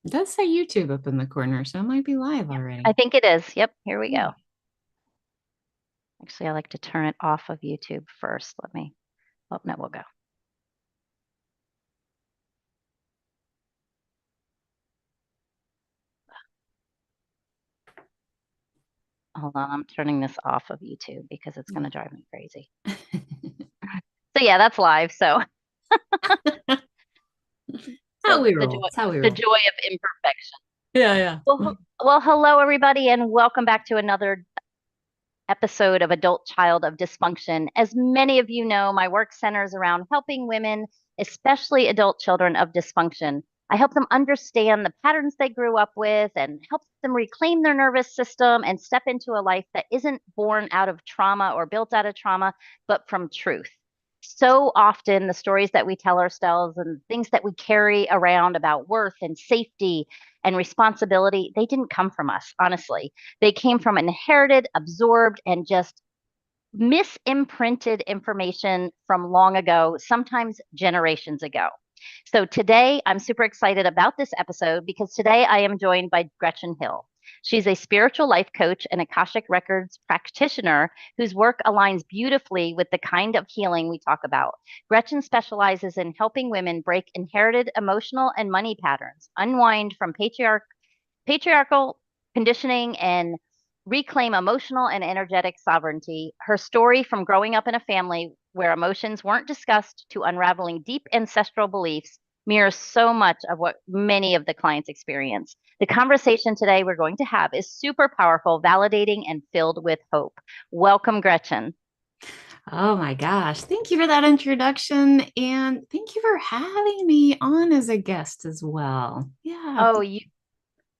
It does say YouTube up in the corner, so it might be live I already. think it is. Yep, here we Yeah. go. Actually, I like to turn it off of YouTube first. Let me, oh, no, we'll go. Hold on, I'm turning this off of YouTube because it's going to drive me crazy. So yeah, that's live. So, How so we roll. It's how we the roll. joy of imperfection. Yeah, yeah. Well, hello everybody, and welcome back to another episode of Adult Child of Dysfunction. As many of you know, my work centers around helping women, especially adult children of dysfunction. I help them understand the patterns they grew up with and help them reclaim their nervous system and step into a life that isn't born out of trauma or built out of trauma, but from truth. So often, the stories that we tell ourselves and things that we carry around about worth and safety and responsibility, they didn't come from us, honestly. They came from inherited, absorbed, and just misimprinted information from long ago, sometimes generations ago. So today, I'm super excited about this episode because today I am joined by Gretchen Hill. She's a spiritual life coach and Akashic Records practitioner whose work aligns beautifully with the kind of healing we talk about. Gretchen specializes in helping women break inherited emotional and money patterns, unwind from patriarchal conditioning, and reclaim emotional and energetic sovereignty. Her story from growing up in a family where emotions weren't discussed to unraveling deep ancestral beliefs mirrors so much of what many of the clients experience. The conversation today we're going to have is super powerful, validating, and filled with hope. Welcome, Gretchen. Oh my gosh. Thank you for that introduction. And thank you for having me on as a guest as well. Yeah. Oh,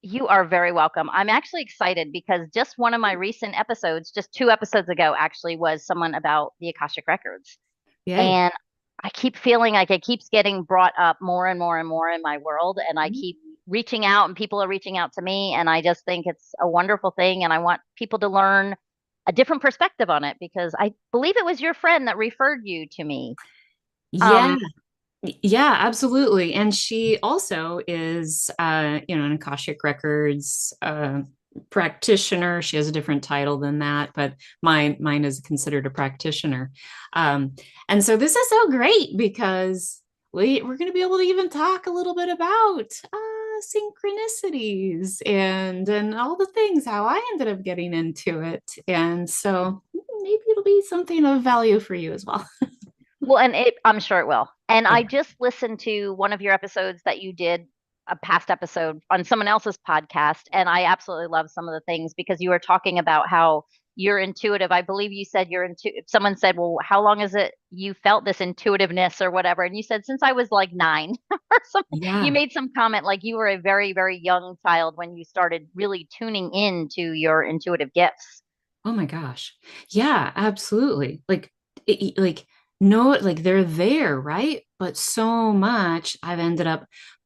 you are very welcome. I'm actually excited because just one of my recent episodes, just 2 episodes ago, actually was someone about the Akashic Records. Yay. And I keep feeling like it keeps getting brought up more and more and more in my world. And I keep reaching out, and people are reaching out to me. And I just think it's a wonderful thing. And I want people to learn a different perspective on it because I believe it was your friend that referred you to me. Yeah. Um, Yeah, absolutely. And she also is, an Akashic Records practitioner. She has a different title than that, but mine is considered a practitioner. Um, and so this is so great because we're going to be able to even talk a little bit about synchronicities and all the things, how I ended up getting into it. And so maybe it'll be something of value for you as well. well, and I'm sure it will. And I just listened to one of your episodes that you did, a past episode on someone else's podcast, and I absolutely love some of the things because you were talking about how you're intuitive. I believe you said you're someone said, "Well, how long is it you felt this intuitiveness or whatever?" And you said since I was like 9 or something. You Yeah. made some comment like you were a very, very young child when you started really tuning into your intuitive gifts. Oh my gosh. Yeah, absolutely. Like no, like they're there, right? But so much I've ended up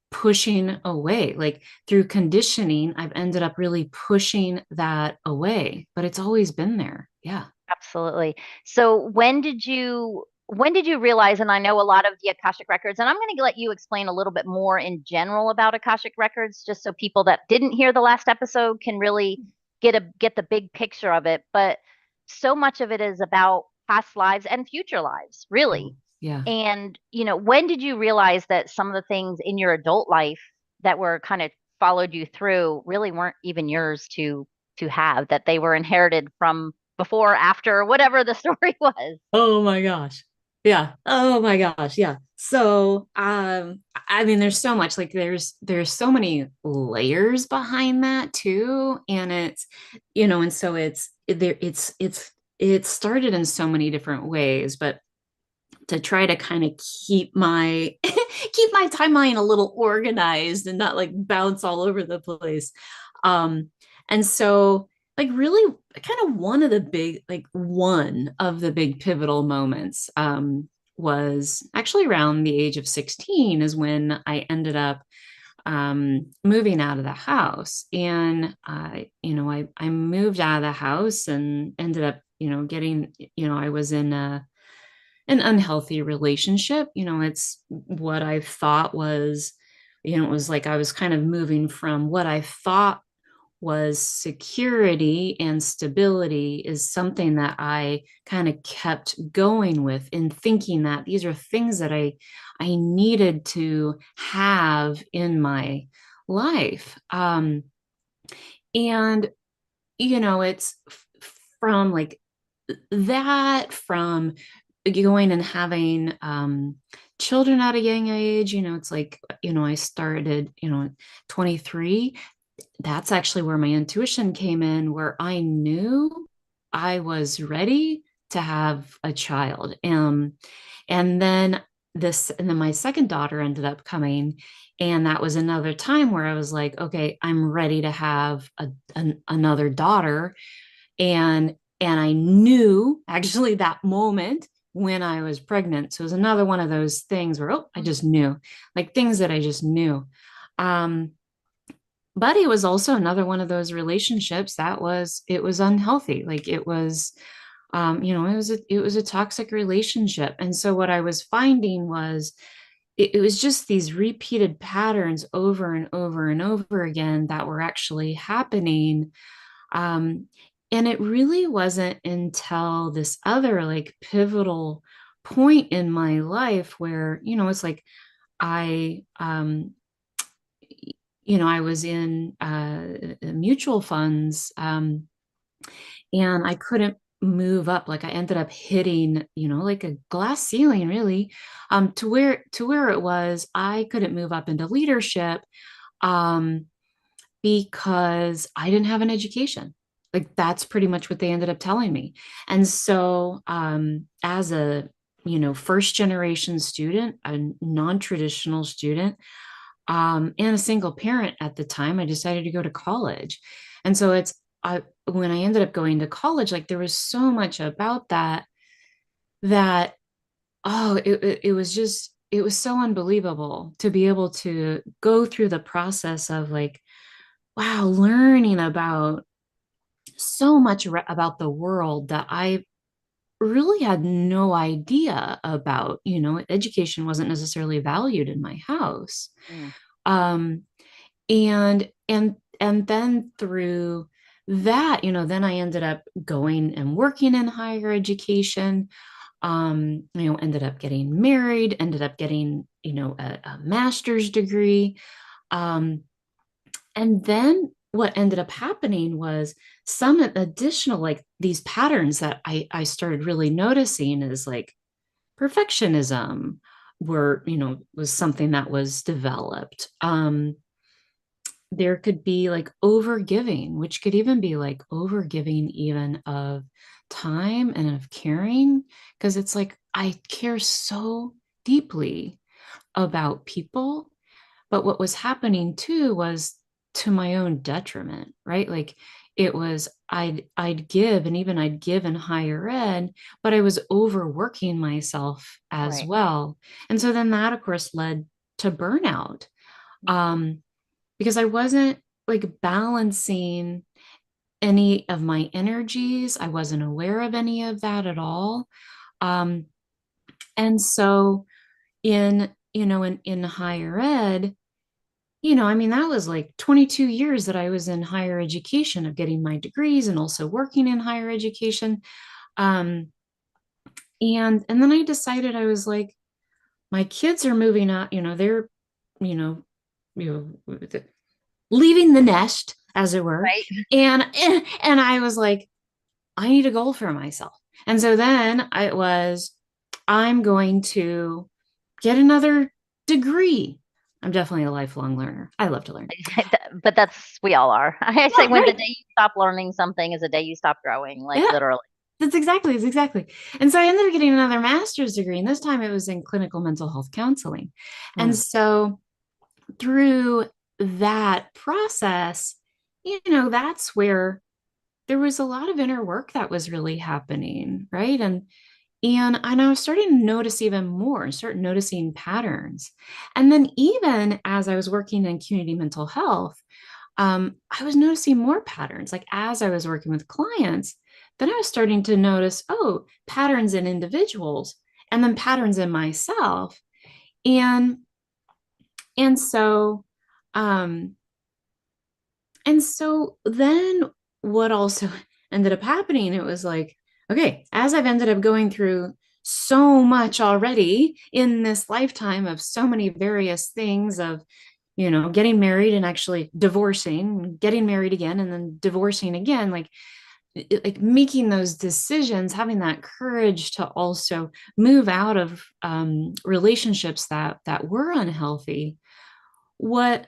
pushing away. Like through conditioning, I've ended up really pushing that away, but it's always been there. Yeah. Absolutely. So when did you realize, and I know a lot of the Akashic records, and I'm going to let you explain a little bit more in general about Akashic records, just so people that didn't hear the last episode can really get the big picture of it. But so much of it is about past lives and future lives, Oh, really. yeah. And, when did you realize that some of the things in your adult life that were kind of followed you through really weren't even yours to have, that they were inherited from before, after, whatever the story was? Oh my gosh. Yeah. Oh my gosh. Yeah. So, I mean, there's so much, like there's so many layers behind that too. And and so it started in so many different ways, but to try to kind of keep my keep my timeline a little organized and not like bounce all over the place. Um, and so like really kind of one of the big pivotal moments was actually around the age of 16 is when I ended up moving out of the house. And I moved out of the house and ended up, getting, I was in an unhealthy relationship. It's what I thought was It was like I was kind of moving from what I thought was security and stability is something that I kind of kept going with in thinking that these are things that I needed to have in my life. And it's from like that, from going and having children at a young age. It's like, I started, 23. That's actually where my intuition came in, where I knew I was ready to have a child. And then my second daughter ended up coming. And that was another time where I was like, okay, I'm ready to have another daughter. And I knew actually that moment when I was pregnant. So it was another one of those things where, I just knew, like things that I just knew. Um, but it was also another one of those relationships that it was unhealthy. Like it was, it was a toxic relationship. And so what I was finding was it was just these repeated patterns over and over and over again that were actually happening. Um, and it really wasn't until this other like pivotal point in my life where, it's like I, I was in mutual funds, and I couldn't move up. Like I ended up hitting, like a glass ceiling, really, to where it was I couldn't move up into leadership, um, because I didn't have an education. Like that's pretty much what they ended up telling me. And so, as a first generation student, a non-traditional student, and a single parent at the time, I decided to go to college. And so when I ended up going to college, like there was so much about that, it was just, it was so unbelievable to be able to go through the process of like, wow, learning about so much about the world that I really had no idea about. Education wasn't necessarily valued in my house. Mm. Um, and then through that, then I ended up going and working in higher education. Ended up getting married, ended up getting, a master's degree. Um, and then what ended up happening was some additional, like these patterns that I started really noticing is like perfectionism was something that was developed. There could be like overgiving, which could even be like overgiving even of time and of caring, because it's like I care so deeply about people, but what was happening too was to my own detriment, right? Like it was I'd give, and even I'd give in higher ed, but I was overworking myself as Right. well. And so then that of course led to burnout. Um, because I wasn't like balancing any of my energies. I wasn't aware of any of that at all. Um, and so in higher ed, I mean, that was like 22 years that I was in higher education of getting my degrees and also working in higher education. Um, and then I decided I was like, my kids are moving out, they're, you know, you know, leaving the nest, as it were. Right. And I was like, I need a goal for myself. And so then I'm going to get another degree. I'm definitely a lifelong learner. I love to learn. But we all are. I say Yeah, when the right. day you stop learning something is the day you stop growing, like Yeah, literally. that's exactly. And so I ended up getting another master's degree, and this time it was in clinical mental health counseling. And Mm. so through that process, that's where there was a lot of inner work that was really happening, right? And I was starting to notice even more, start noticing patterns. And then even as I was working in community mental health, I was noticing more patterns. Like as I was working with clients, then I was starting to notice, patterns in individuals and then patterns in myself. And And so, um, and so then what also ended up happening, it was like, okay, as I've ended up going through so much already in this lifetime of so many various things of, getting married and actually divorcing, getting married again, and then divorcing again, like making those decisions, having that courage to also move out of relationships that were unhealthy. What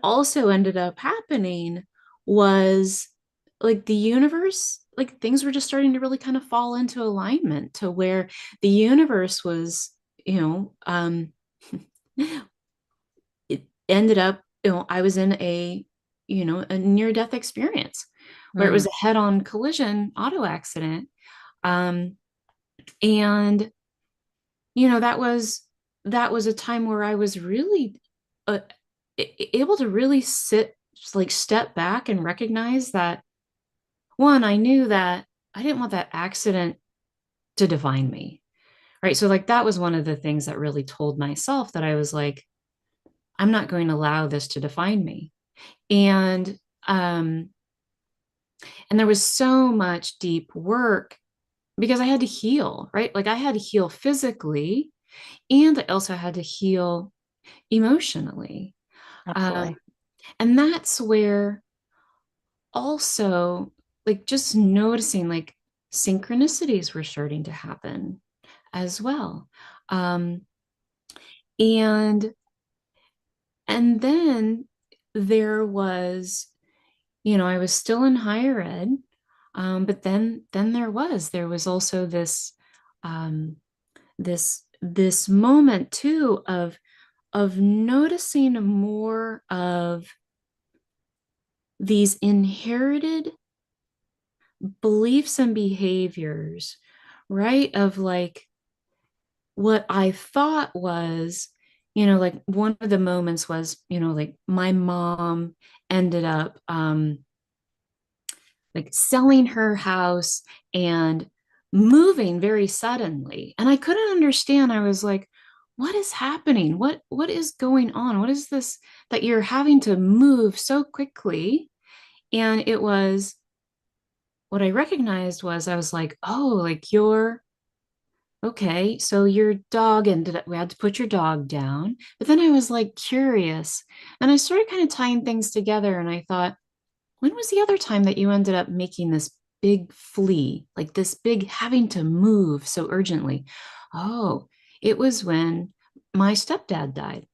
also ended up happening was like the universe, like things were just starting to really kind of fall into alignment to where the universe was, you know, it ended up, I was in a near death experience where it was Mm, a head on collision auto accident. Um, and, that was a time where I was really uh, able to really like step back and recognize that one, I knew that I didn't want that accident to define me. Right. So, like, that was one of the things that really told myself that I was like, I'm not going to allow this to define me. And, um, and there was so much deep work because I had to heal, right? Like, I had to heal physically and I also had to heal emotionally. Um, absolutely. and that's where also, like, just noticing like synchronicities were starting to happen as well. Um, and and then there was, I was still in higher ed, but then there was also um, this moment too of noticing more of these inherited beliefs and behaviors, right? Of like what I thought was, like one of the moments was, like my mom ended up like selling her house and moving very suddenly. And I couldn't understand. I was like, what is happening? What is going on? What is this that you're having to move so quickly? And it was what I recognized was I was like, oh, like you're okay. So your dog ended up, we had to put your dog down. But then I was like curious and I started kind of tying things together. And I thought, when was the other time that you ended up making this big flee, like this big having to move so urgently? Oh, it was when my stepdad died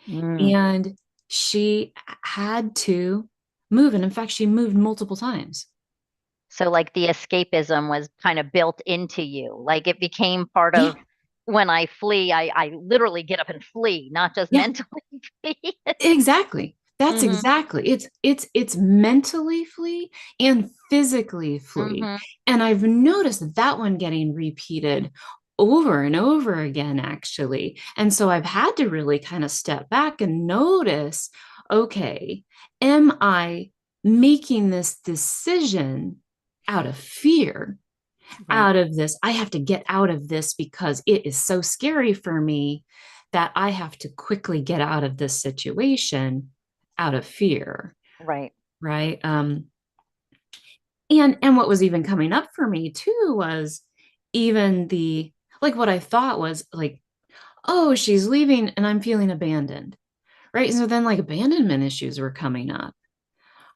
Mm. and she had to move. And in fact, she moved multiple times. So like the escapism was kind of built into you. Like it became part Yeah, of when I flee, I literally get up and flee, not just yeah. mentally flee. Exactly. That's Hmm. exactly. It's mentally flee and physically flee. Hmm. And I've noticed that one getting repeated over and over again, actually. And so I've had to really kind of step back and notice, okay, am I making this decision out of fear? Right, Out of this. I have to get out of this because it is so scary for me that I have to quickly get out of this situation out of fear, right. right? And what was even coming up for me too was even the like what I thought was like, oh, she's leaving and I'm feeling abandoned, right? So then like abandonment issues were coming up.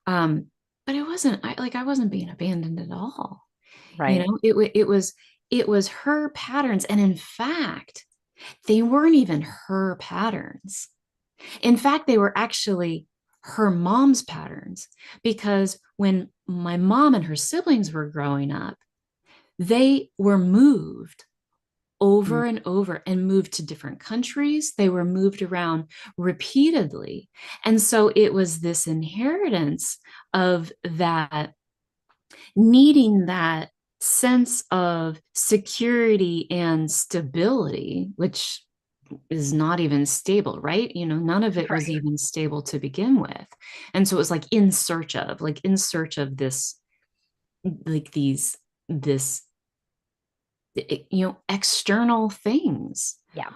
Um, but I wasn't being abandoned at all. Right. It was her patterns, and in fact they weren't even her patterns. In fact, they were actually her mom's patterns, because when my mom and her siblings were growing up, they were moved Mm. over and over and moved to different countries. They were moved around repeatedly. And so it was this inheritance of that, needing that sense of security and stability, which is not even stable, right? None of it was Right. even stable to begin with. And so it was like in search of this, like this, external things Yeah.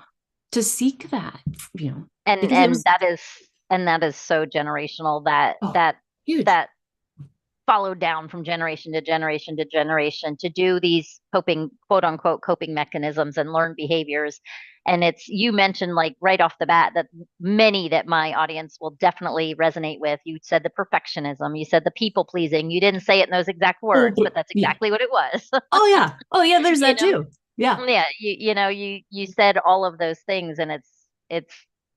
to seek that, you know. And because it was, that is so generational that oh, huge. that followed down from generation to generation to generation to do these coping, quote unquote, coping mechanisms and learn behaviors. And it's, you mentioned like right off the bat that many that my audience will definitely resonate with. You said the perfectionism, you said the people pleasing. You didn't say it in those exact Oh, words, but that's yeah. exactly what it was. Oh, yeah. Oh, yeah. There's You that know, too. Yeah. yeah, you said all of those things, and it's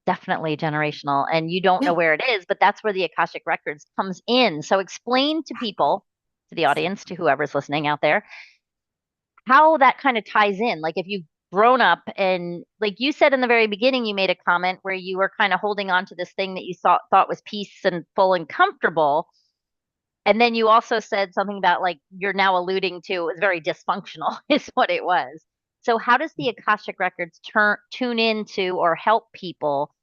definitely generational, and you don't know Yeah. where it is, but that's where the Akashic Records comes in. So explain to people, to the audience, to whoever's listening out there, how that kind of ties in. Like if you've grown up and like you said in the very beginning, you made a comment where you were kind of holding on to this thing that you thought was peace and full and comfortable. And then you also said something about like you're now alluding to it was very dysfunctional, is what it was. So how does the Akashic Records tune into or help people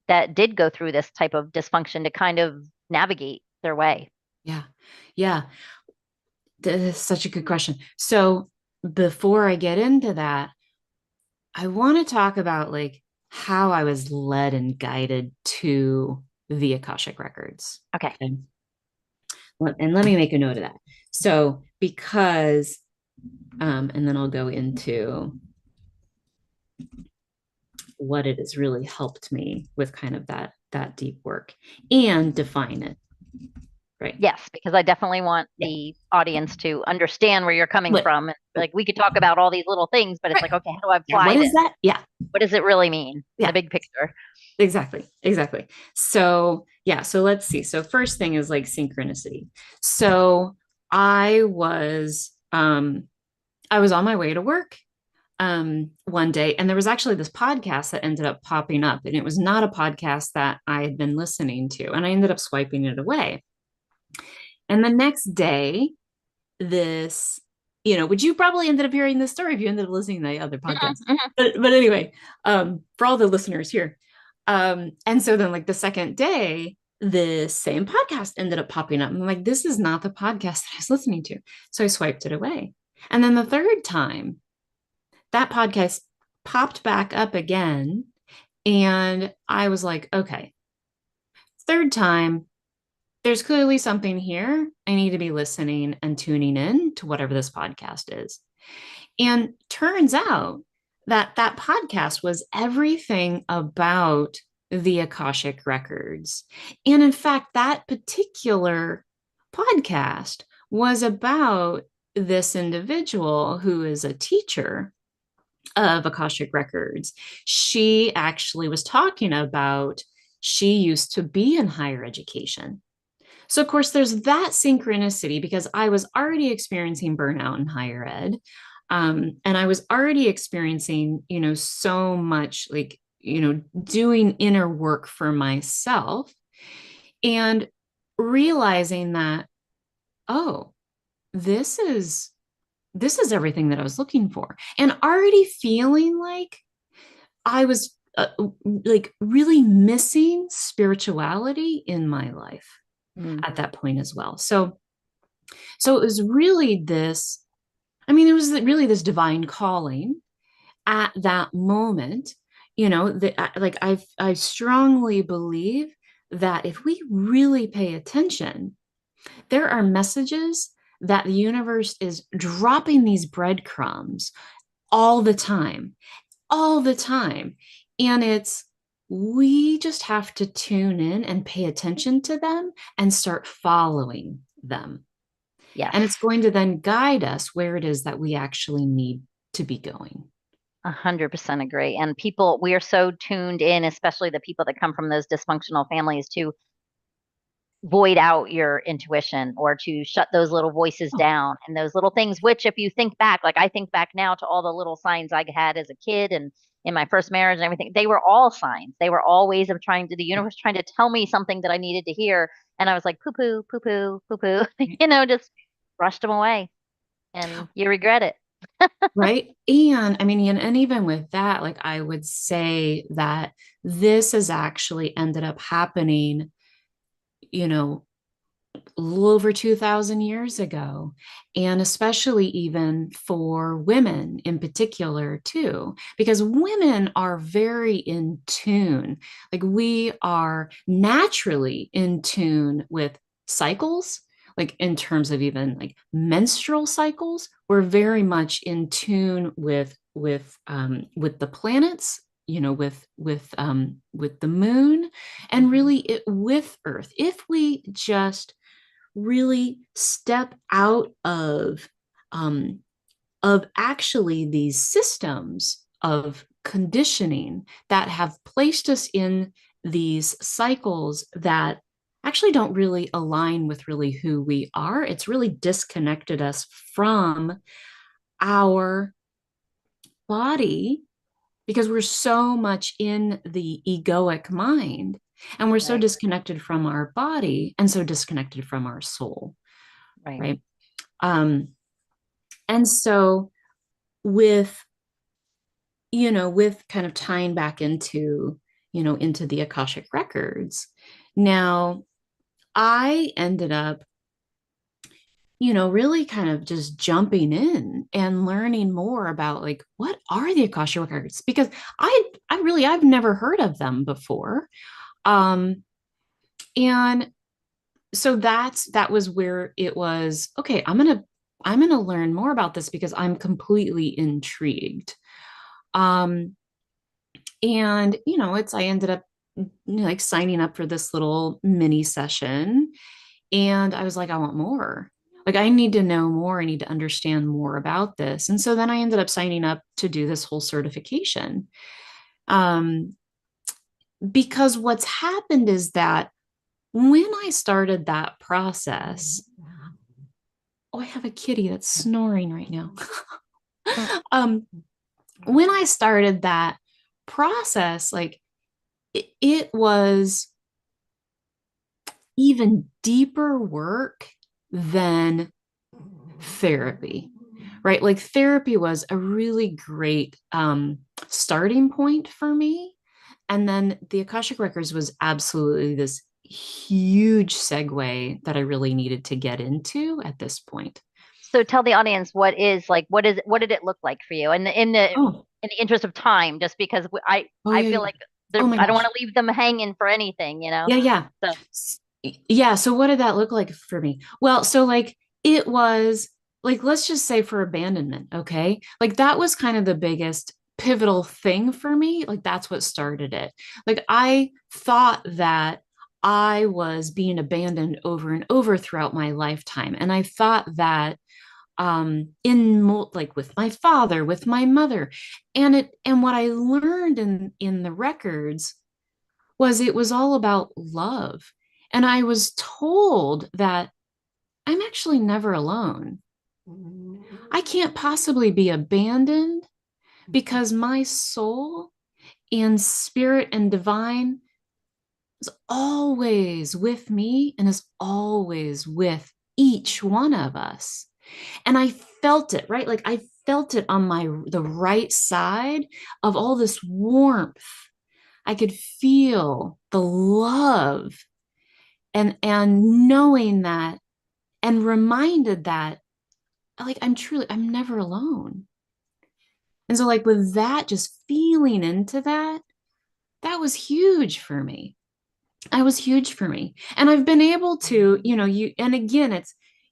that did go through this type of dysfunction to kind of navigate their way? Yeah. Yeah. That's such a good question. So before I get into that, I want to talk about like how I was led and guided to the Akashic Records. Okay. Okay. And let me make a note of that. So because and then I'll go into what it has really helped me with kind of that deep work and define it. Right. Yes, because I definitely want Yeah. the audience to understand where you're coming But from. Like we could talk about all these little things, but it's right. like, okay, how do I Yeah. What apply is this? that? Yeah. What does it really mean in the Yeah. big picture? Exactly. Exactly. So, yeah. So let's see. So, first thing is like synchronicity. So, I was, um, I was on my way to work one day, and there was actually this podcast that ended up popping up, and it was not a podcast that I had been listening to, and I ended up swiping it away. And the next day, this, which you probably ended up hearing this story if you ended up listening to the other Mhm, podcast. mhm. But anyway, for all the listeners here. And so then like the second day, the same podcast ended up popping up. And I'm like, this is not the podcast that I was listening to. So I swiped it away. And then the third time, that podcast popped back up again. And I was like, okay, third time, there's clearly something here. I need to be listening and tuning in to whatever this podcast is. And turns out that that podcast was everything about the Akashic Records. And in fact, that particular podcast was about this individual who is a teacher of Akashic Records. She actually was talking about she used to be in higher education. So, of course, there's that synchronicity because I was already experiencing burnout in higher ed. And I was already experiencing, so much like, doing inner work for myself and realizing that, oh, this is everything that I was looking for. And already feeling like I was like really missing spirituality in my life Mm. at that point as well. So it was really this, I mean, it was really this divine calling at that moment, that like I strongly believe that if we really pay attention, there are messages that the universe is dropping these breadcrumbs all the time, all the time. And we just have to tune in and pay attention to them and start following them. Yes. And it's going to then guide us where it is that we actually need to be going. 100% agree. And people, we are so tuned in, especially the people that come from those dysfunctional families, to void out your intuition or to shut those little voices Oh, down and those little things, which if you think back, like I think back now to all the little signs I had as a kid and in my first marriage and everything, they were all signs. They were all ways of trying to, the yeah. universe trying to tell me something that I needed to hear. And I was like, poo poo, poo poo, poo poo, Right. just brushed them away and you regret it. Right. And I mean, and even with that, like I would say that this has actually ended up happening, you know, a little over 2000 years ago, and especially even for women in particular too, because women are very in tune. Like we are naturally in tune with cycles, like in terms of even like menstrual cycles. We're very much in tune with the planets, with the moon, and really with Earth. If we just really step out of actually these systems of conditioning that have placed us in these cycles that actually don't really align with really who we are. It's really disconnected us from our body because we're so much in the egoic mind, and we're so Right, disconnected from our body and so disconnected from our soul, right. right? um and so with with kind of tying back into the Akashic records, now I ended up really kind of just jumping in and learning more about like what are the Akashic records, because I've never heard of them before. um and so that was where it was, okay, I'm gonna learn more about this because I'm completely intrigued. um and it's I ended up like signing up for this little mini session, and I was like, I want more. Like I need to know more, I need to understand more about this. And so then I ended up signing up to do this whole certification. um because what's happened is that when I started that process, oh, I have a kitty that's snoring right now. Mm. um when I started that process, like it was even deeper work than therapy, right? Like therapy was a really great starting point for me. And then the Akashic Records was absolutely this huge segue that I really needed to get into at this point. So tell the audience what did it look like for you? And Oh, in the interest of time, just because oh I yeah, feel yeah. like Oh my I don't gosh. want to leave them hanging for anything, you know? Yeah, yeah. So Yeah, so what did that look like for me? Well, so like it was like, let's just say for abandonment, okay? Like that was kind of the biggest pivotal thing for me. Like that's what started it. Like I thought that I was being abandoned over and over throughout my lifetime. And I thought that like with my father, with my mother, and what I learned in the records was it was all about love. And I was told that I'm actually never alone. I can't possibly be abandoned because my soul and spirit and divine is always with me and is always with each one of us. And I felt it, right? Like I felt it on the right side of all this warmth. I could feel the love, and knowing that, and reminded that like I'm never alone. And so like with that, just feeling into that, that was huge for me. That was huge for me. And I've been able to, and again,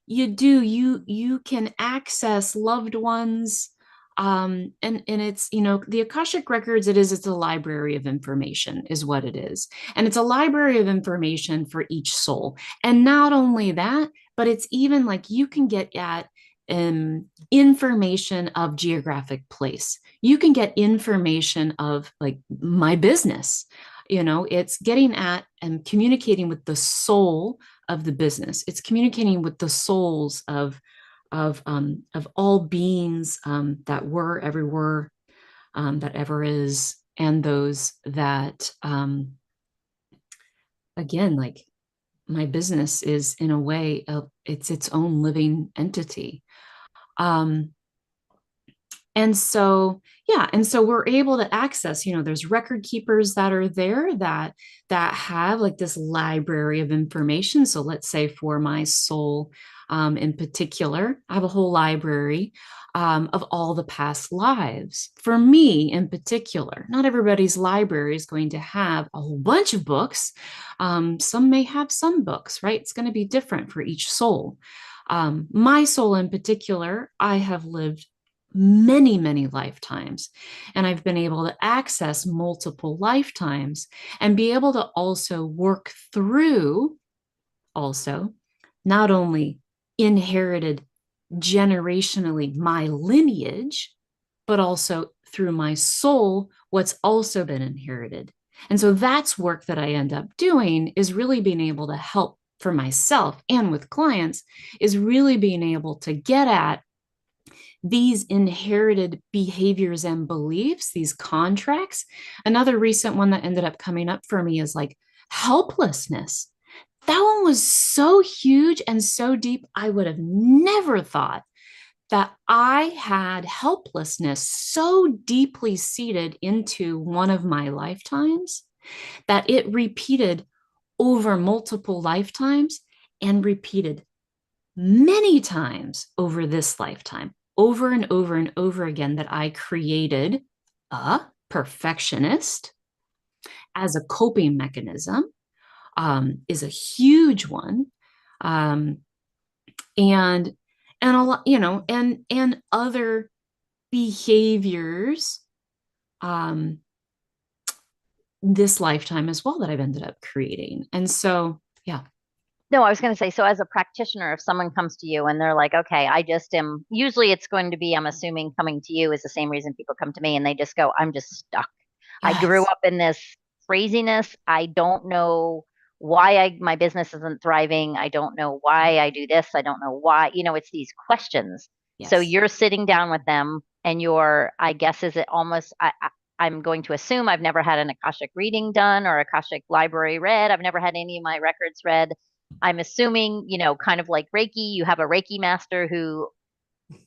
you can access loved ones. And it's, the Akashic Records, it's a library of information, is what it is. And it's a library of information for each soul. And not only that, but it's even like you can get at information of geographic place. You can get information of like my business. It's getting at and communicating with the soul of the business. It's communicating with the souls of all beings that were, ever were, that ever is, and those that again, like my business is in a way of it's its own living entity. um And so, yeah, and so we're able to access, there's record keepers that are there that have like this library of information. So let's say for my soul in particular, I have a whole library of all the past lives. For me in particular, not everybody's library is going to have a whole bunch of books. Some may have some books, right? It's going to be different for each soul. My soul in particular, I have lived many, many lifetimes, and I've been able to access multiple lifetimes and be able to also work through also not only inherited generationally my lineage, but also through my soul, what's also been inherited. And so that's work that I end up doing is really being able to help for myself and with clients, is really being able to get at these inherited behaviors and beliefs, these contracts. Another recent one that ended up coming up for me is like helplessness. That one was so huge and so deep. I would have never thought that I had helplessness so deeply seated into one of my lifetimes that it repeated over multiple lifetimes and repeated many times over this lifetime, over and over and over again, that I created a perfectionist as a coping mechanism, is a huge one. Um, and a lot, and other behaviors this lifetime as well that I've ended up creating. And so, yeah. No, I was going to say, so as a practitioner, if someone comes to you and they're like, okay, I just am, usually it's going to be, I'm assuming coming to you is the same reason people come to me and they just go, I'm just stuck. I grew Yes. up in this craziness. I don't know why my business isn't thriving. I don't know why I do this. I don't know why, it's these questions. So Yes. you're sitting down with them and I guess, is it almost, I'm going to assume I've never had an Akashic reading done or Akashic library read. I've never had any of my records read. I'm assuming, kind of like Reiki, you have a Reiki master who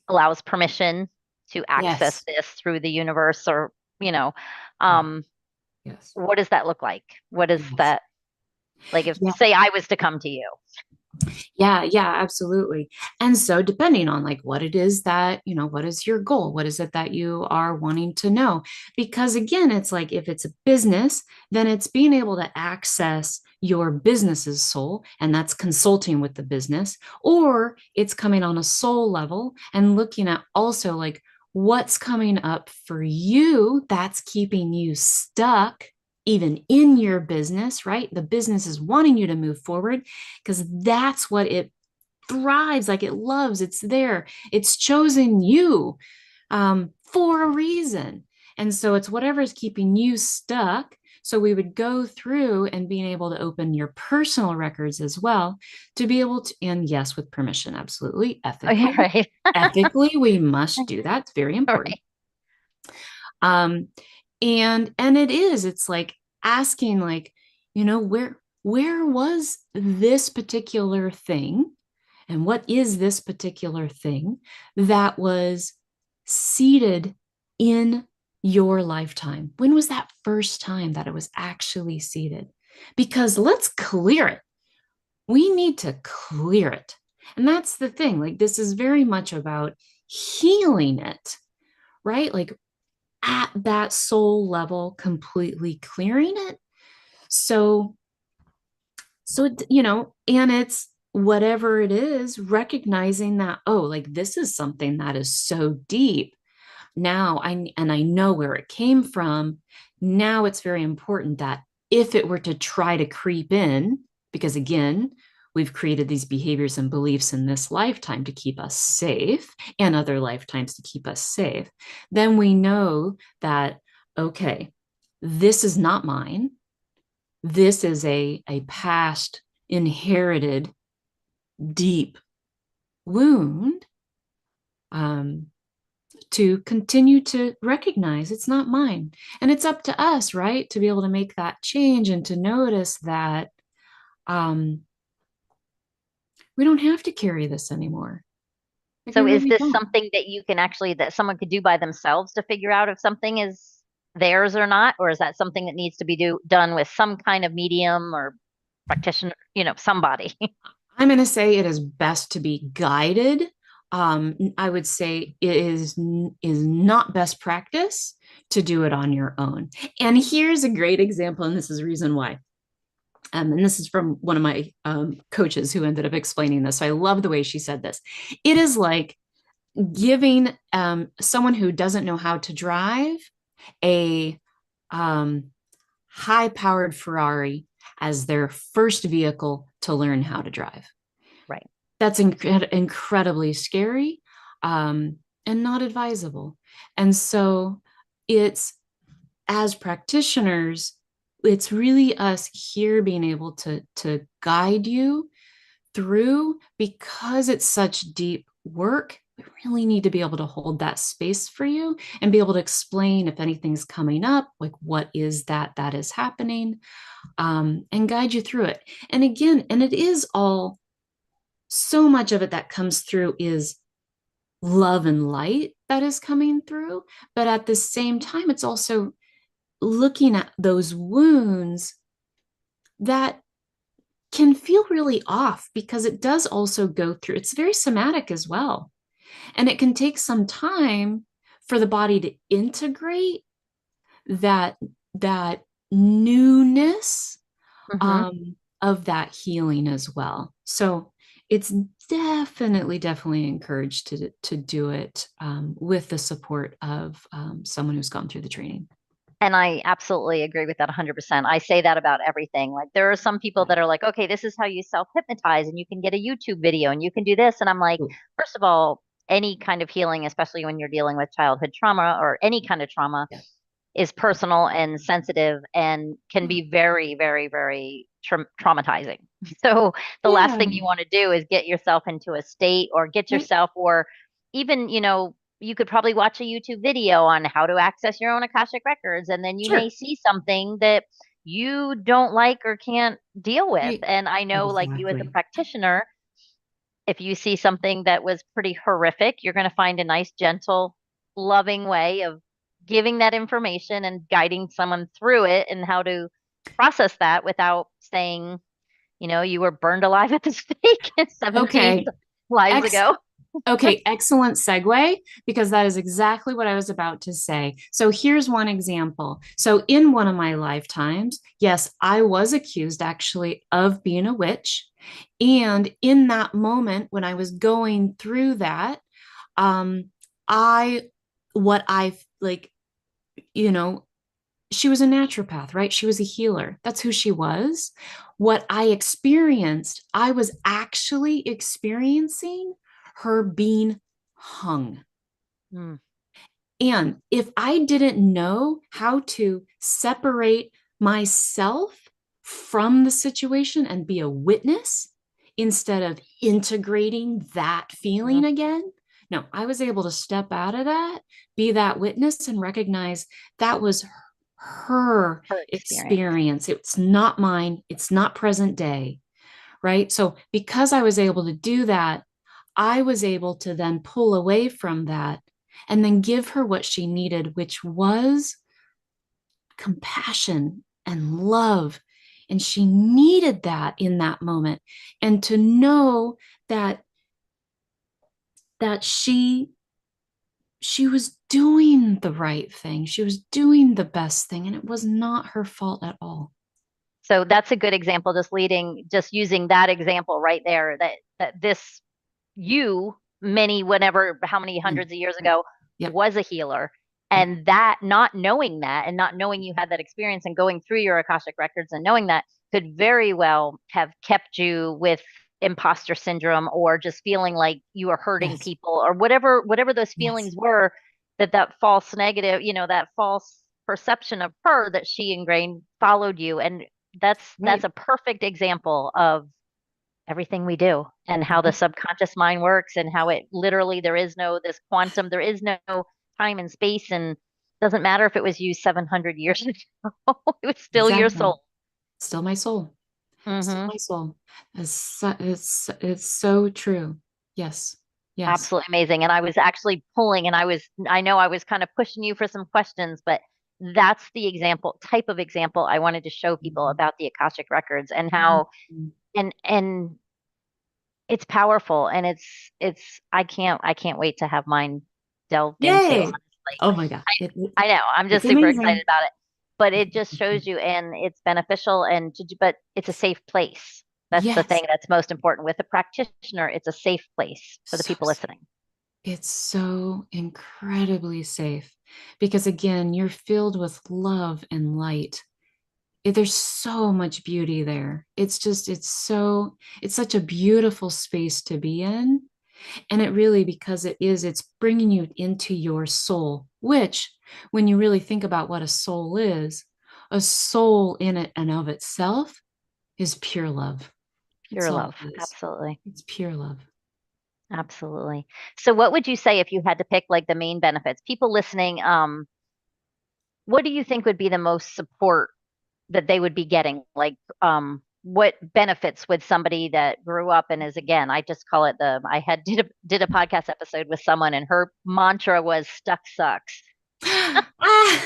allows permission to access Yes. this through the universe or, you know, Yeah. um, Yes. what does that look like? What is Yes. that like if Yeah. say I was to come to you? Yeah, yeah, absolutely. And so depending on like what it is that, what is your goal? What is it that you are wanting to know? Because again, it's like if it's a business, then it's being able to access your business's soul, and that's consulting with the business, or it's coming on a soul level and looking at also like what's coming up for you that's keeping you stuck even in your business, right? The business is wanting you to move forward because that's what it thrives, like it loves, it's there, it's chosen you for a reason. And so it's whatever's keeping you stuck. So we would go through and being able to open your personal records as well to be able to, and yes, with permission, absolutely, Okay, ethically. right. Ethically, we must do that. It's very All important. right. And it's like asking like, where was this particular thing, and what is this particular thing that was seated in your lifetime? When was that first time that it was actually seated? Because let's clear it. We need to clear it. And that's the thing. Like, this is very much about healing it, right? Like, at that soul level, completely clearing it. So, and it's whatever it is, recognizing that, oh, like this is something that is so deep. Now I know where it came from. Now it's very important that if it were to try to creep in, because again, we've created these behaviors and beliefs in this lifetime to keep us safe and other lifetimes to keep us safe, then we know that, okay, this is not mine. This is a past inherited deep wound, um, to continue to recognize it's not mine. And it's up to us, right, to be able to make that change and to notice that um, we don't have to carry this anymore. Like we So is really this don't. something that you can actually, that someone could do by themselves to figure out if something is theirs or not? Or is that something that needs to be done with some kind of medium or practitioner, somebody? I'm going to say it is best to be guided. I would say it is not best practice to do it on your own. And here's a great example, and this is the reason why. And this is from one of my coaches who ended up explaining this. So I love the way she said this. It is like giving someone who doesn't know how to drive a um, high powered Ferrari as their first vehicle to learn how to drive. Right. That's incredibly scary and not advisable. And so it's as practitioners, it's really us here being able to guide you through because it's such deep work. We really need to be able to hold that space for you and be able to explain if anything's coming up, like what is that is happening, and guide you through it. And again, and it is all so much of it that comes through is love and light that is coming through. But at the same time, it's also looking at those wounds that can feel really off because it does also go through, it's very somatic as well. And it can take some time for the body to integrate that that newness Hmm. of that healing as well. So it's definitely encouraged to do it with the support of someone who's gone through the training. And I absolutely agree with that 100%. I say that about everything. Like there are some people that are like, okay, this is how you self-hypnotize and you can get a YouTube video and you can do this. And I'm like, Ooh, first of all, any kind of healing, especially when you're dealing with childhood trauma or any kind of trauma, yeah, is personal and sensitive and can be very, very, very traumatizing. So the last yeah, thing you want to do is get yourself into a state or get right, yourself, or even, you could probably watch a YouTube video on how to access your own Akashic records, and then you may sure, see something that you don't like or can't deal with. right, And I know, like you as a exactly. practitioner, if you see something that was pretty horrific, you're going to find a nice, gentle, loving way of giving that information and guiding someone through it and how to process that without saying, you were burned alive at the stake 17 Okay, lives Ex- ago. Okay, excellent segue because that is exactly what I was about to say. So here's one example. So in one of my lifetimes, yes, I was accused actually of being a witch. And in that moment when I was going through that, um, I what I like, you know, she was a naturopath, right? She was a healer. That's who she was. What I experienced, I was actually experiencing her being hung. Mm, And if I didn't know how to separate myself from the situation and be a witness instead of integrating that mhm. feeling again, no, I was able to step out of that, be that witness, and recognize that was her Her experience. experience. It's not mine, it's not present day, right? So, because I was able to do that, I was able to then pull away from that and then give her what she needed, which was compassion and love. And she needed that in that moment. And to know that that she was doing the right thing. She was doing the best thing and it was not her fault at all. So that's a good example, just using that example right there, that this you whenever how many Mm, hundreds of years right. ago Yep. was a healer, Yep. and that not knowing that and not knowing you had that experience and going through your Akashic records and knowing that could very well have kept you with imposter syndrome or just feeling like you were hurting Yes. people or whatever those Yes. feelings were, that false negative, that false perception of her that she ingrained followed you. And that's Right. a perfect example of everything we do and how the Mhm. subconscious mind works and how it literally, there is no this quantum, there is no time and space, and doesn't matter if it was used 700 years ago. It was still your Exactly. soul. Still my soul. Still Hmm. my soul. It's so true. Yes. Yes. Absolutely amazing. And I was actually pulling, and I know I was kind of pushing you for some questions, but that's the example, type of example I wanted to show people Mhm. about the Akashic Records and how, Mhm. and it's powerful, and I can't wait to have mine delved into, Yay. honestly. Oh my God. I know, I'm It's just super excited amazing. about it. But it just shows you, and it's beneficial, but it's a safe place. That's the Yes. thing that's most important with a practitioner. It's a safe place for the So people listening. it's so incredibly safe because, again, you're filled with love and light. There's so much beauty there. It's such a beautiful space to be in. And it really, because it's bringing you into your soul, which, when you really think about what a soul in it and of itself is pure love. That's Pure all love. it is. Absolutely. It's pure love. Absolutely. So what would you say if you had to pick like the main benefits? People listening, what do you think would be the most support that they would be getting? Like, what benefits would somebody that grew up and is, again, I just call it I had did a podcast episode with someone, and her mantra was stuck sucks. Ah!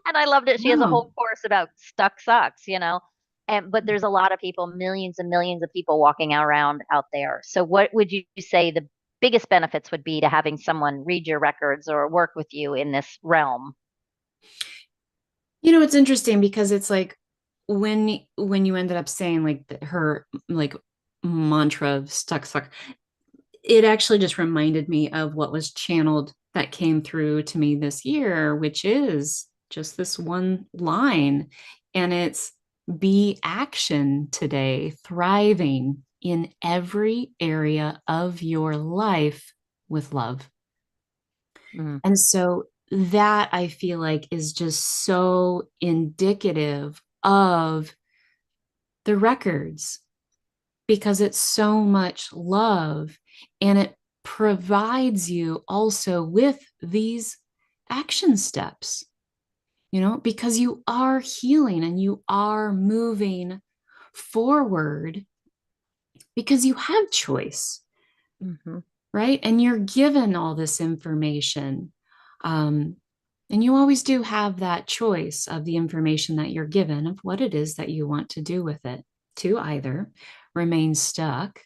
And I loved it. She has a No. whole course about stuck sucks, you know. And but there's a lot of people, millions and millions of people walking around out there. So what would you say the biggest benefits would be to having someone read your records or work with you in this realm? It's interesting because it's like when you ended up saying like her like mantra of stuck, it actually just reminded me of what was channeled that came through to me this year, which is just this one line. And it's be action today, thriving in every area of your life with love. Mm, And so that I feel like is just so indicative of the records because it's so much love and it provides you also with these action steps, because you are healing and you are moving forward because you have choice, hmm right? And you're given all this information. Um, and you always do have that choice of the information that you're given of what it is that you want to do with it, to either remain stuck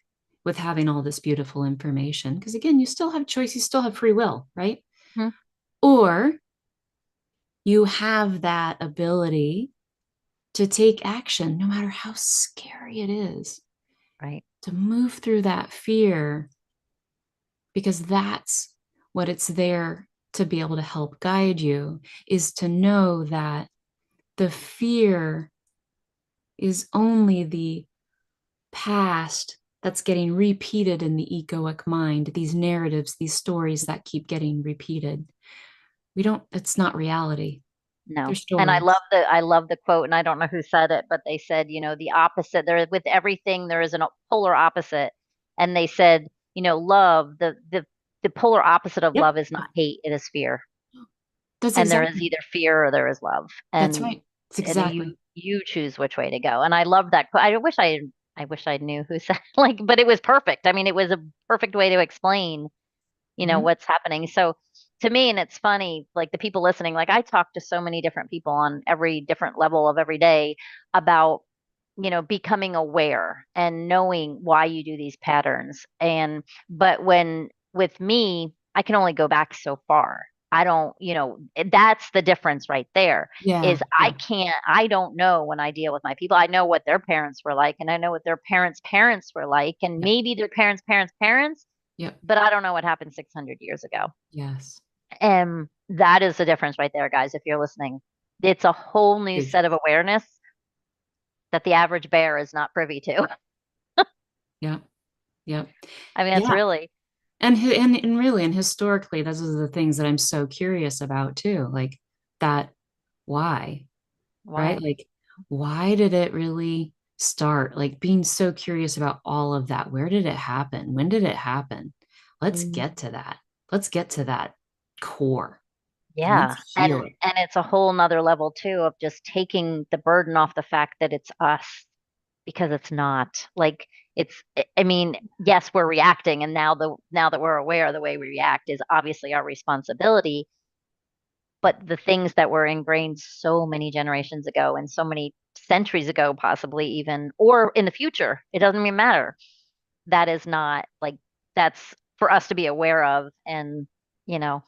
with having all this beautiful information, because again, you still have choice, you still have free will, right? hmm Or you have that ability to take action, no matter how scary it is, Right. to move through that fear because that's what it's there to be able to help guide you, is to know that the fear is only the past that's getting repeated in the egoic mind, these narratives, these stories that keep getting repeated. It's not reality. They're No. And stories. I love the quote, and I don't know who said it, but they said, the opposite, there with everything there is a polar opposite. And they said, love, the polar opposite of Yep. love is not hate, it is fear. That's And there is exactly. either fear or there is love. That's And right. It's and you exactly. you choose which way to go. And I love that quote. I wish I knew who said like, but it was perfect. I mean, it was a perfect way to explain Mhm. what's happening. So to me, and it's funny, like the people listening, like I talk to so many different people on every different level of every day about, becoming aware and knowing why you do these patterns. But when with me, I can only go back so far. I don't, that's the difference right there Yeah. is Yeah. I don't know when I deal with my people. I know what their parents were like, and I know what their parents' parents were like, and Yep. maybe their parents' Yep. but I don't know what happened 600 years ago. Yes. And that is the difference right there, guys, if you're listening. It's a whole new Huge. set of awareness that the average bear is not privy to. Yep. Yep. I mean, that's Yeah. really And really, and historically, those are the things that I'm so curious about too. Like that, why, right? why. Like, why did it really start? Like being so curious about all of that. Where did it happen? When did it happen? Let's Mhm. get to that. Let's get to that core and Yeah. let's And heal it. and it's a whole nother level too of just taking the burden off the fact that it's us because it's not. Like I mean, yes, we're reacting, and now that we're aware, the way we react is obviously our responsibility. But the things that were ingrained so many generations ago and so many centuries ago, possibly even, or in the future, it doesn't even matter. That is not like that's for us to be aware of, and you know,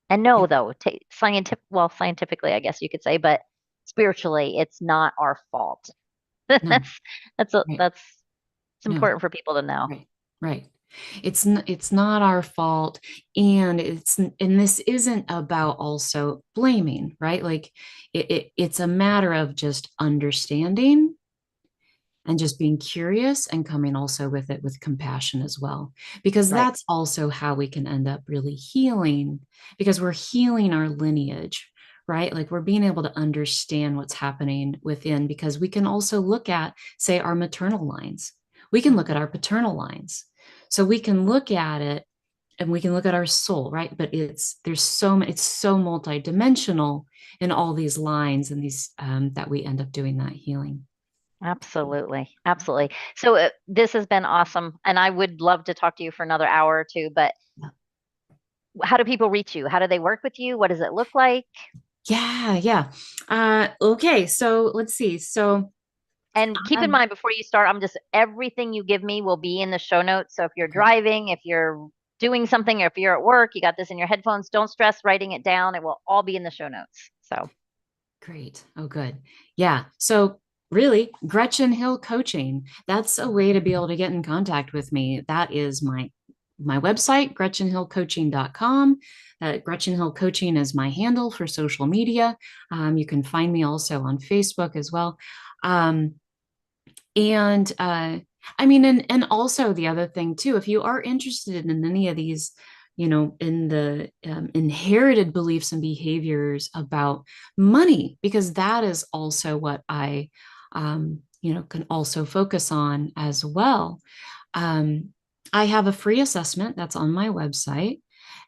and know Yep. though, scientifically, I guess you could say, but spiritually, it's not our fault. No, right. That's it's No, important for people to know. right. Right. It's not our fault. And this isn't about also blaming, right? Like it's a matter of just understanding and just being curious and coming also with it with compassion as well, because Right. that's also how we can end up really healing, because we're healing our lineage, right? Like we're being able to understand what's happening within, because we can also look at, say, our maternal lines, we can look at our paternal lines, so we can look at it and we can look at our soul, right? But it's so multidimensional in all these lines and these that we end up doing that healing. Absolutely. Absolutely. So this has been awesome. And I would love to talk to you for another hour or two, but how do people reach you? How do they work with you? What does it look like? Yeah, yeah. Okay, so let's see. So, And keep in um, mind before you start, everything you give me will be in the show notes. So if you're okay, driving, if you're doing something, or if you're at work, you got this in your headphones, don't stress writing it down. It will all be in the show notes. So great. Oh, good. Yeah. So, really, Gretchen Hill coaching. That's a way to be able to get in contact with me. That is my website, gretchenhillcoaching.com. Gretchen Hill Coaching is my handle for social media. You can find me also on Facebook as well. Um, and I mean, and also the other thing too, if you are interested in any of these, in the inherited beliefs and behaviors about money, because that is also what I can also focus on as well. um, I have a free assessment that's on my website.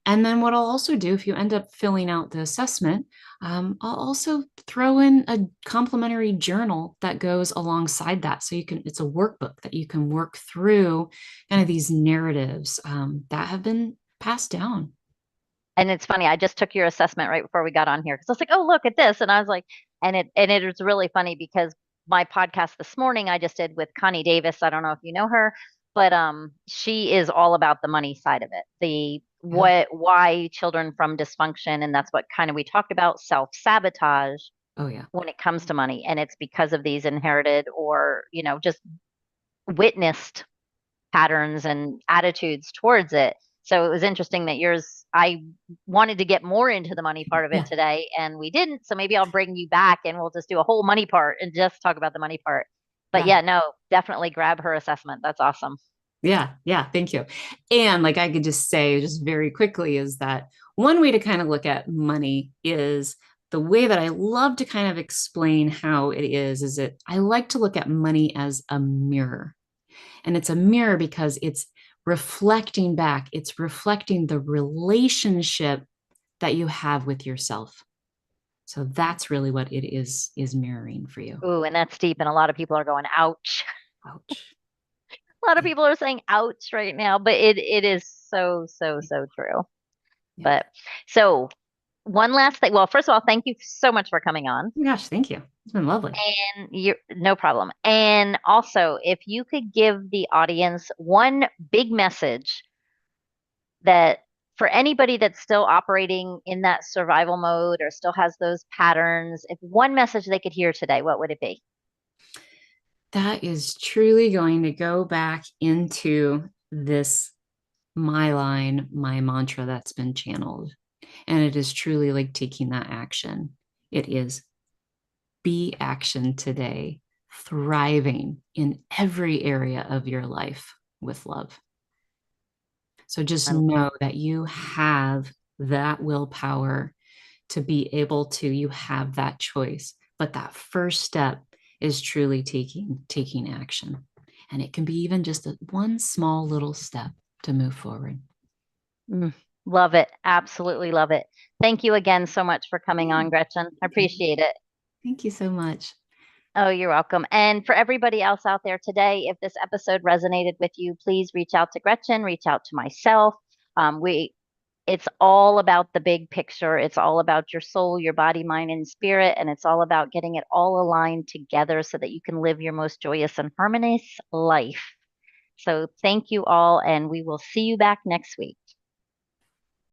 And then what I'll also do, if you end up filling out the assessment, I'll also throw in a complimentary journal that goes alongside that. So it's a workbook that you can work through kind of these narratives that have been passed down. and it's funny, I just took your assessment right before we got on here because I was like, oh, look at this. And I was like, and it was really funny because my podcast this morning I just did with Connie Davis. I don't know if you know her, but she is all about the money side of it. The Yeah. what why children from dysfunction, and that's what kind of we talked about, self-sabotage Oh, yeah. when it comes to money. And it's because of these inherited or, just witnessed patterns and attitudes towards it. So it was interesting that I wanted to get more into the money part of it Yeah. today, and we didn't. So maybe I'll bring you back and we'll just do a whole money part and just talk about the money part. But Yeah. yeah, no, definitely grab her assessment. That's awesome. Yeah, yeah, thank you. And like I could just say, just very quickly, is that one way to kind of look at money is the way that I love to kind of explain how it is that I like to look at money as a mirror. And it's a mirror because it's reflecting back, it's reflecting the relationship that you have with yourself. So that's really what it is mirroring for you. Ooh, and that's deep. And a lot of people are going, ouch. Ouch. A lot of Yeah. people are saying ouch right now, but it is so, so, so true. Yeah. But so one last thing. Well, first of all, thank you so much for coming on. Oh my gosh, thank you. It's been lovely. And you no problem. And also, if you could give the audience one big message that for anybody that's still operating in that survival mode or still has those patterns, if one message they could hear today, what would it be? That is truly going to go back into this my line, my mantra that's been channeled. And it is truly like taking that action. It is be action today, thriving in every area of your life with love. So just I, know that you have that willpower to be able to, you have that choice. But that first step is truly taking action. And it can be even just one small little step to move forward. mm, love it. Absolutely love it. Thank you again so much for coming Yeah. on, Gretchen. I Okay. appreciate it. Thank you so much. Oh, you're welcome. And for everybody else out there today, if this episode resonated with you, please reach out to Gretchen, reach out to myself. We It's all about the big picture. It's all about your soul, your body, mind, and spirit. And it's all about getting it all aligned together so that you can live your most joyous and harmonious life. So thank you all, and we will see you back next week.